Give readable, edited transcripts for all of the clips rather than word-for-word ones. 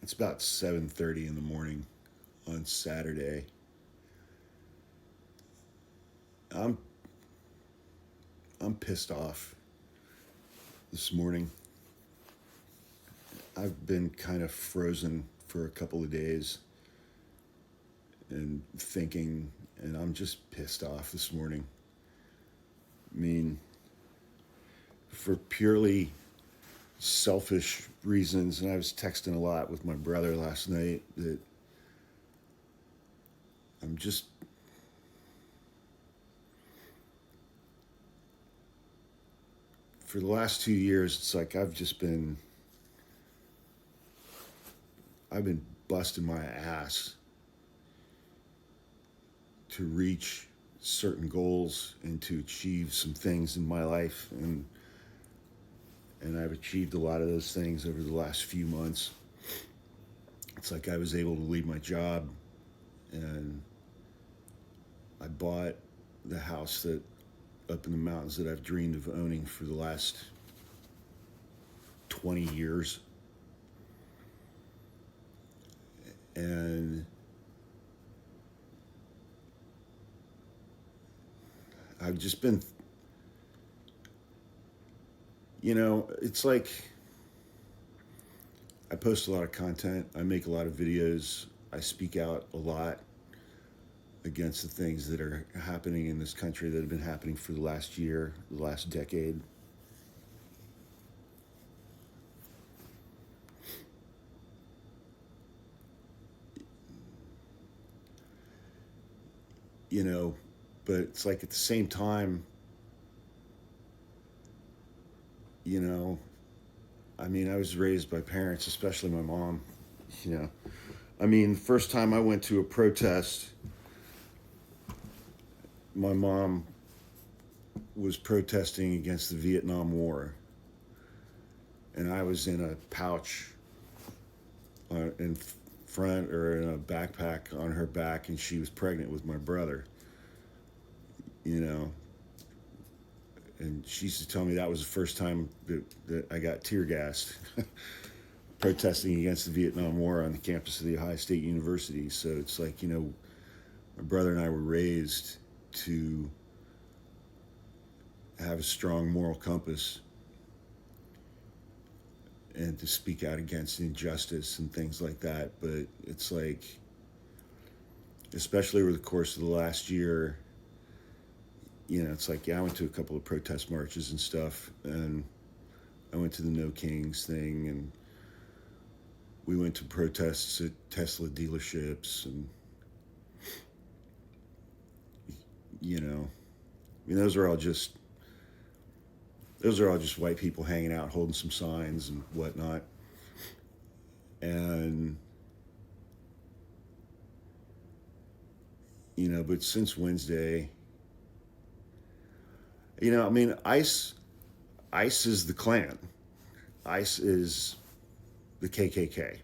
It's about 7:30 in the morning on Saturday. I'm I'm pissed off this morning. I've been kind of frozen for a couple of days and thinking, and I'm just pissed off this morning. I mean, for purely selfish reasons, and I was texting a lot with my brother last night that I'm just for the last 2 years, it's like I've been busting my ass to reach certain goals and to achieve some things in my life, and I've achieved a lot of those things over the last few months. It's like I was able to leave my job, and I bought the house that up in the mountains that I've dreamed of owning for the last 20 years. And I've just been, it's like I post a lot of content, I make a lot of videos, I speak out a lot against the things that are happening in this country that have been happening for the last year, the last decade. You know, but it's like at the same time, you know, I mean, I was raised by parents, especially my mom, you know. I mean, the first time I went to a protest, my mom was protesting against the Vietnam War, and I was in a pouch in front or in a backpack on her back, and she was pregnant with my brother, you know. And she used to tell me that was the first time that I got tear gassed protesting against the Vietnam War on the campus of the Ohio State University. So it's like, my brother and I were raised to have a strong moral compass and to speak out against injustice and things like that. But it's like, especially over the course of the last year, it's like, yeah, I went to a couple of protest marches and stuff, and I went to the No Kings thing, and we went to protests at Tesla dealerships, and, I mean, those are all just white people hanging out, holding some signs and whatnot. And, but since Wednesday, I mean, ICE is the Klan. ICE is the KKK.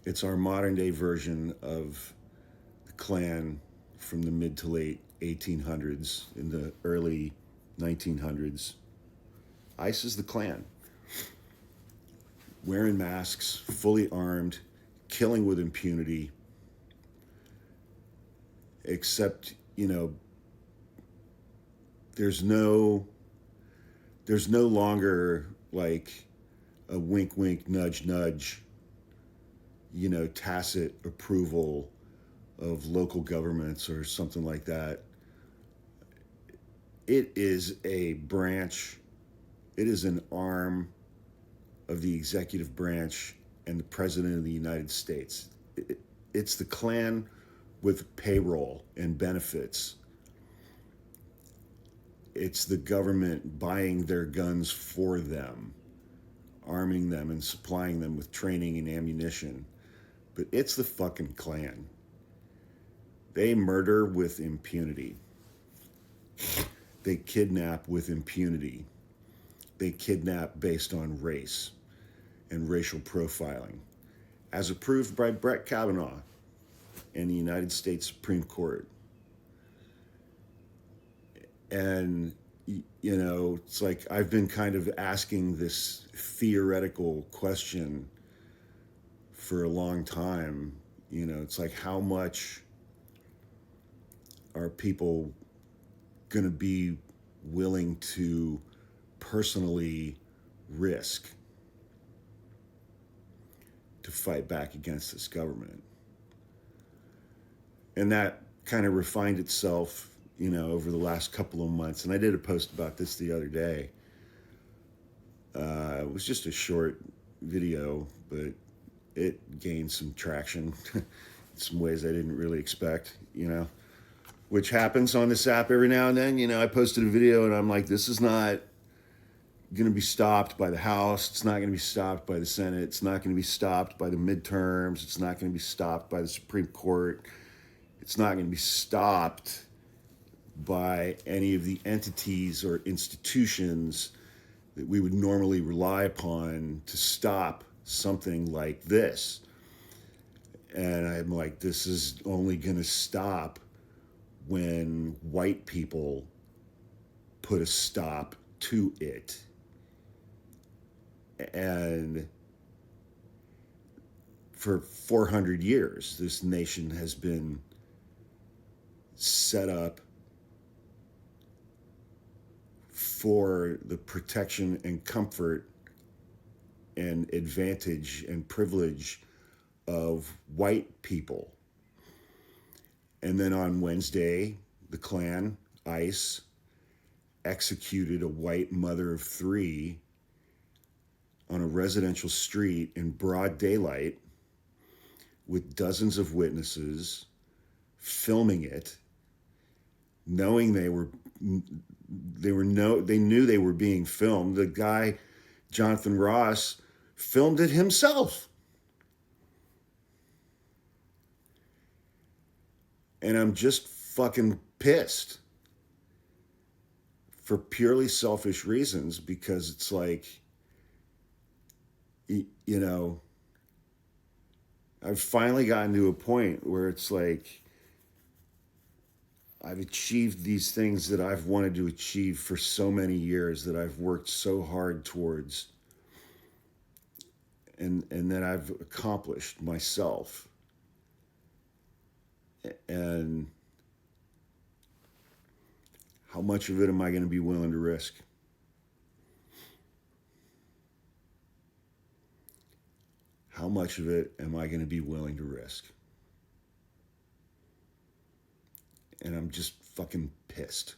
It's our modern day version of the Klan from the mid to late 1800s, in the early 1900s. ICE is the Klan. Wearing masks, fully armed, killing with impunity, except, there's no longer like a wink wink nudge nudge, tacit approval of local governments or something like that. It is a branch, it is an arm of the executive branch and the president of the United States. It's the Klan with payroll and benefits. It's the government buying their guns for them, arming them and supplying them with training and ammunition. But it's the fucking Klan. They murder with impunity. They kidnap with impunity. They kidnap based on race and racial profiling, as approved by Brett Kavanaugh and the United States Supreme Court. And, it's like I've been kind of asking this theoretical question for a long time. You know, it's like, how much are people going to be willing to personally risk to fight back against this government? And that kind of refined itself, you know, over the last couple of months. And I did a post about this the other day. It was just a short video, but it gained some traction in some ways I didn't really expect, you know, which happens on this app every now and then. You know, I posted a video and I'm like, this is not going to be stopped by the House. It's not going to be stopped by the Senate. It's not going to be stopped by the midterms. It's not going to be stopped by the Supreme Court. It's not going to be stopped by any of the entities or institutions that we would normally rely upon to stop something like this. And I'm like, this is only going to stop when white people put a stop to it. And for 400 years, this nation has been set up for the protection and comfort and advantage and privilege of white people. And then on Wednesday, the Klan, ICE, executed a white mother of three on a residential street in broad daylight with dozens of witnesses filming it, knowing they knew they were being filmed. The guy, Jonathan Ross, filmed it himself. And I'm just fucking pissed for purely selfish reasons, because it's like, you know, I've finally gotten to a point where it's like, I've achieved these things that I've wanted to achieve for so many years, that I've worked so hard towards, and that I've accomplished myself. And how much of it am I going to be willing to risk? How much of it am I going to be willing to risk? And I'm just fucking pissed.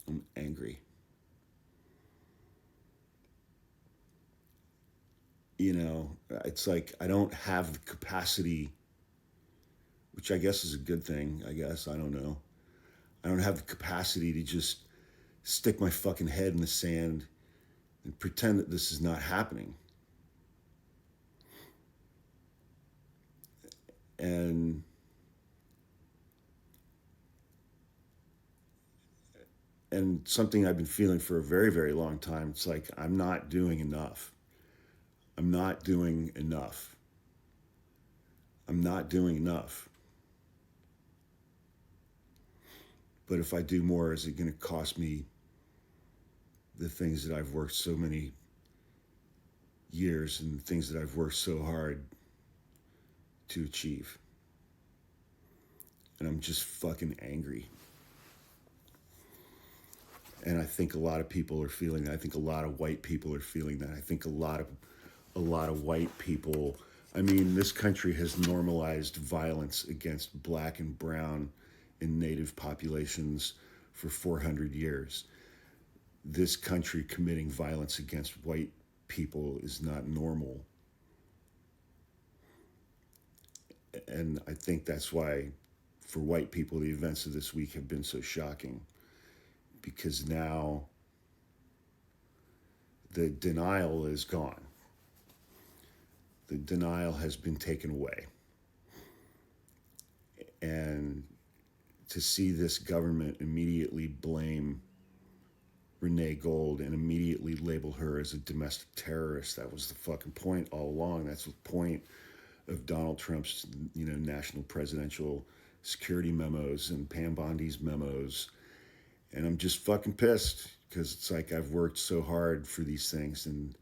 I'm angry. You know, it's like I don't have the capacity, which I guess is a good thing, I guess. I don't know. I don't have the capacity to just stick my fucking head in the sand and pretend that this is not happening. And something I've been feeling for a very, very long time, it's like, I'm not doing enough. I'm not doing enough. I'm not doing enough. But if I do more, is it going to cost me the things that I've worked so many years and things that I've worked so hard to achieve? And I'm just fucking angry. And I think a lot of people are feeling that. I think a lot of white people are feeling that. I think a lot of white people, I mean, this country has normalized violence against black and brown and native populations for 400 years. This country committing violence against white people is not normal. And I think that's why, for white people, the events of this week have been so shocking. Because now the denial is gone. The denial has been taken away. And to see this government immediately blame Renee Gold and immediately label her as a domestic terrorist, that was the fucking point all along. That's the point of Donald Trump's, national presidential security memos and Pam Bondi's memos. And I'm just fucking pissed, because it's like I've worked so hard for these things, and